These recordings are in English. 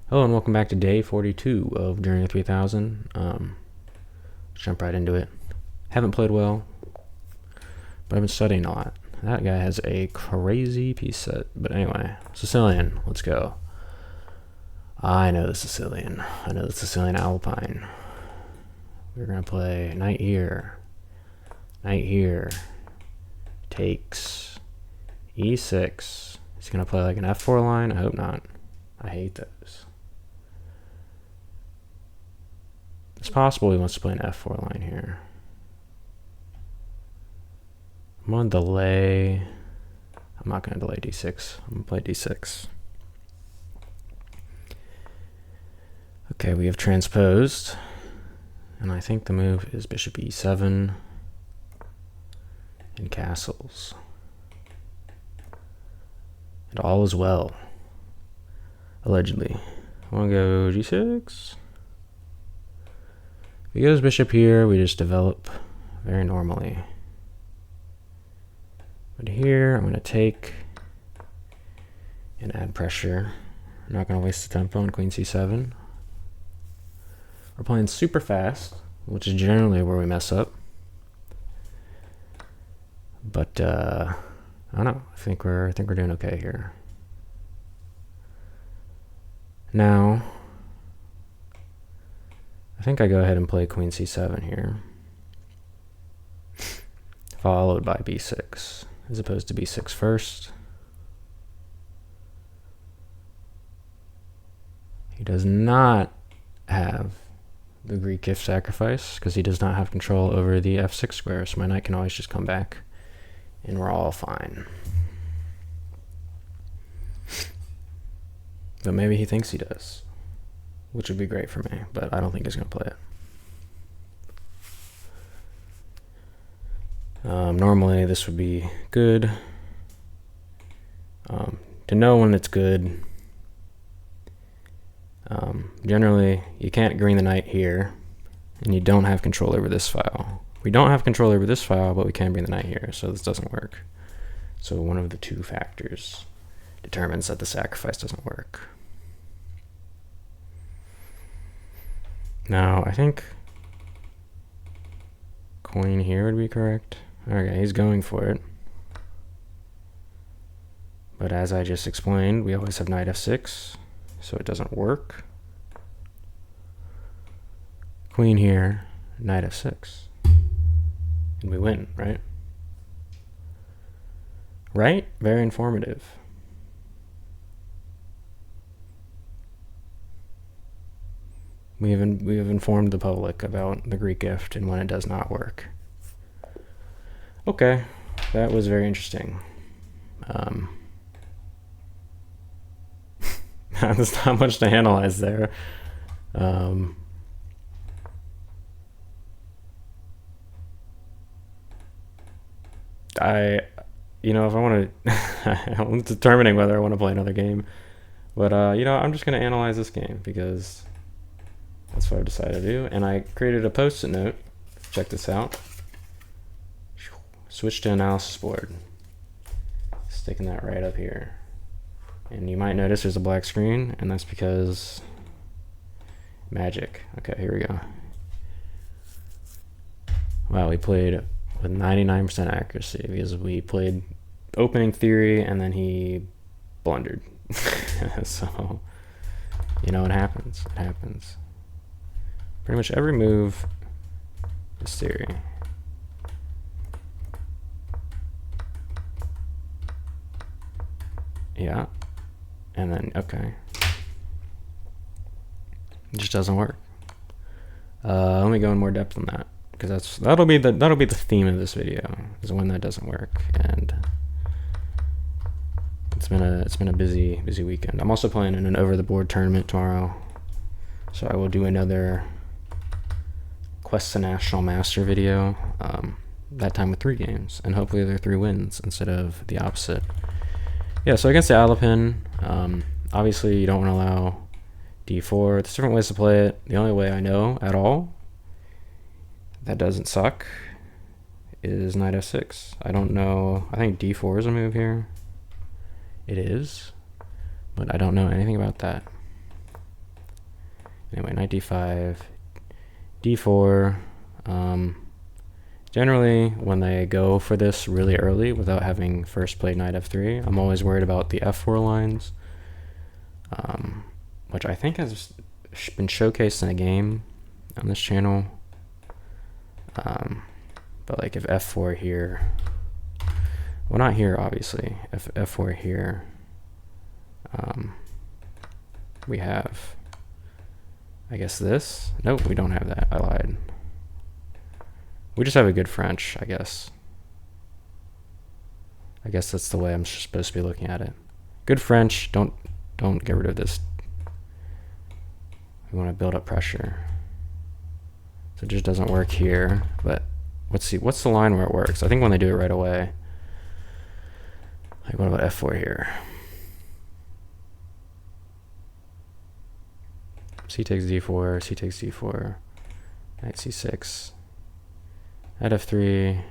Hello and welcome back to day 42 of Journey to 3000. Let's jump right into it. Haven't played well, but I've been studying a lot. That guy has a crazy piece set. But anyway, Sicilian, let's go. I know the Sicilian. I know the Sicilian Alpine. We're going to play knight here. Knight here. Takes e6. He's going to play like an f4 line? I hope not. I hate those. It's possible he wants to play an f4 line here. I'm going to delay. I'm not going to delay d6. I'm going to play d6. Okay, we have transposed. And I think the move is bishop e7 and castles. And all is well. Allegedly. I want to go g6. If he goes bishop here, we just develop very normally. But here, I'm going to take and add pressure. I'm not going to waste the tempo on queen c7. We're playing super fast, which is generally where we mess up. But I don't know. I think we're doing okay here. Now, I think I go ahead and play queen c7 here, followed by b6, as opposed to b6 first. He does not have the Greek gift sacrifice because he does not have control over the f6 square, so my knight can always just come back and we're all fine. But maybe he thinks he does, which would be great for me, but I don't think he's going to play it. Normally this would be good. To know when it's good, generally you can't green the knight here, and you don't have control over this file. We don't have control over this file, but we can bring the knight here, so this doesn't work. So one of the two factors determines that the sacrifice doesn't work. Now, I think queen here would be correct. Okay, he's going for it. But as I just explained, we always have knight f6, so it doesn't work. Queen here, knight f6. And we win, right? Right? Very informative. We have informed the public about the Greek gift and when it does not work. Okay, that was very interesting. There's not much to analyze there. If I want to, I'm determining whether I want to play another game. But, I'm just going to analyze this game because that's what I decided to do. And I created a post-it note. Check this out. Switch to analysis board. Sticking that right up here. And you might notice there's a black screen, and that's because magic. Okay, here we go. Wow, we played with 99% accuracy because we played opening theory and then he blundered. So, it happens. It happens. Pretty much every move is theory. Yeah. And then, okay. It just doesn't work. Let me go in more depth on that, because that'll be the theme of this video, is when that doesn't work. And it's been a busy weekend. I'm also playing in an over the board tournament tomorrow, so I will do another Quest to National Master video. That time with 3 games, and hopefully they're 3 wins instead of the opposite. Yeah, so against the Alpine, obviously you don't want to allow d4. There's different ways to play it. The only way I know at all that doesn't suck is knight f6. I don't know. I think d4 is a move here. It is, but I don't know anything about that. Anyway, knight d5, d4. Generally, when they go for this really early without having first played knight f3, I'm always worried about the f4 lines, which I think has been showcased in a game on this channel. But like if f4 here, well, not here obviously, if f4 here, we have, I guess this. Nope, we don't have that. I lied. We just have a good French, I guess. I guess that's the way I'm supposed to be looking at it. Good French. Don't get rid of this. We want to build up pressure. So it just doesn't work here. But let's see. What's the line where it works? I think when they do it right away. Like what about f4 here? C takes d4. C takes d4. Knight c6. Knight f3,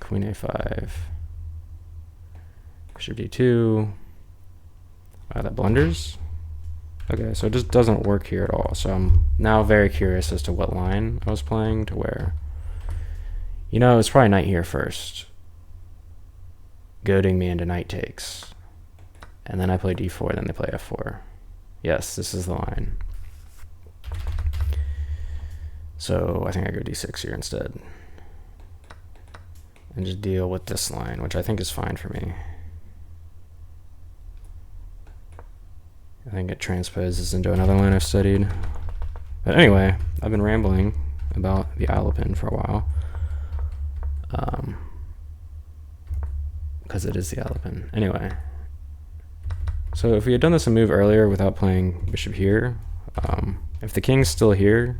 queen a5, bishop d2. Wow, that blunders. Okay, so it just doesn't work here at all. So I'm now very curious as to what line I was playing to where, you know, it's probably knight here first, goading me into knight takes. And then I play d4, then they play f4. Yes, this is the line. So I think I go d6 here instead. And just deal with this line, which I think is fine for me. I think it transposes into another line I've studied. But anyway, I've been rambling about the Alapin for a while. Because it is the Alapin. Anyway. So if we had done this a move earlier without playing bishop here, if the king's still here,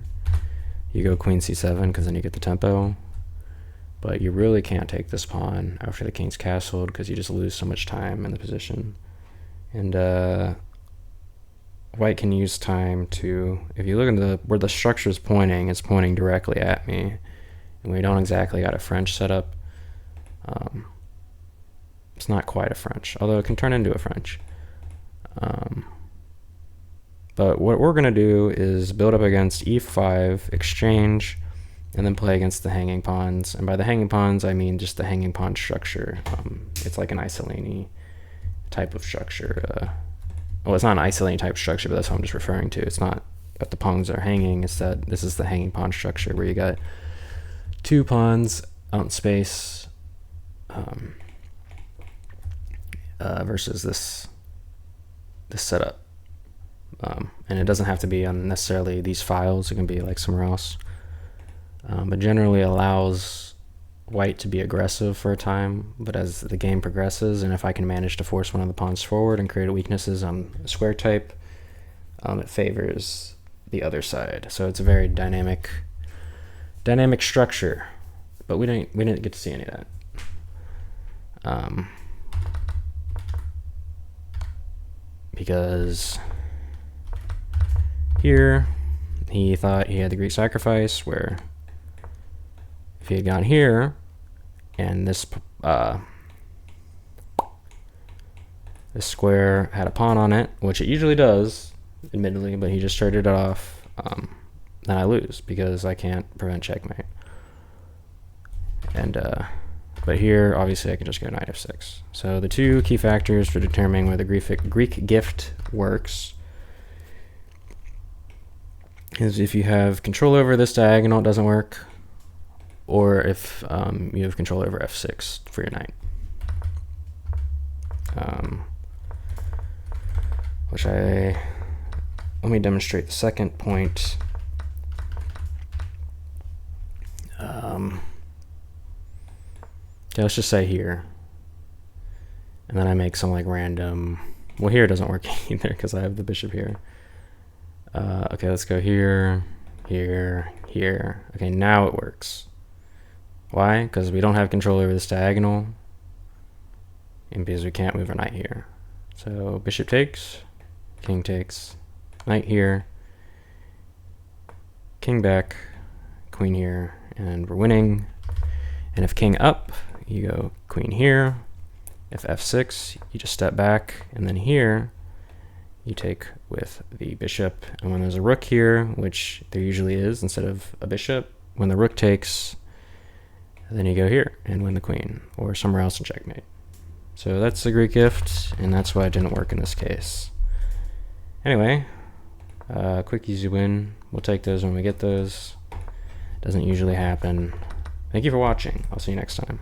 you go queen c7 because then you get the tempo. But you really can't take this pawn after the king's castled because you just lose so much time in the position. And white can use time to, if you look at where the structure is pointing, it's pointing directly at me. And we don't exactly got a French setup. It's not quite a French, although it can turn into a French. But what we're going to do is build up against e5, exchange, and then play against the hanging pawns. And by the hanging pawns, I mean just the hanging pawn structure. It's like an Isolini type of structure. Well, it's not an Isolini type structure, but that's what I'm just referring to. It's not that the pawns are hanging. It's that this is the hanging pawn structure where you got two pawns out in space versus this setup. And it doesn't have to be on necessarily these files. It can be like somewhere else. But generally allows white to be aggressive for a time. But as the game progresses, and if I can manage to force one of the pawns forward and create weaknesses on a square type, it favors the other side. So it's a very dynamic structure. But we didn't get to see any of that. Because here he thought he had the Greek sacrifice, where if he had gone here and this square had a pawn on it, which it usually does, admittedly, but he just traded it off, then I lose because I can't prevent checkmate. And but here, obviously, I can just go knight f6. So the two key factors for determining whether Greek gift works is if you have control over this diagonal, it doesn't work, or if you have control over f6 for your knight. Let me demonstrate the second point. Okay, let's just say here, and then I make some like random, well, here it doesn't work either because I have the bishop here. Okay, let's go here, here, here. Okay, now it works. Why? Because we don't have control over this diagonal, and because we can't move our knight here. So bishop takes, king takes, knight here, king back, queen here, and we're winning. And if king up, you go queen here. If f6, you just step back, and then here, you take with the bishop. And when there's a rook here, which there usually is instead of a bishop, when the rook takes, then you go here and win the queen, or somewhere else and checkmate. So that's the Greek gift, and that's why it didn't work in this case. Anyway, quick easy win. We'll take those when we get those. Doesn't usually happen. Thank you for watching. I'll see you next time.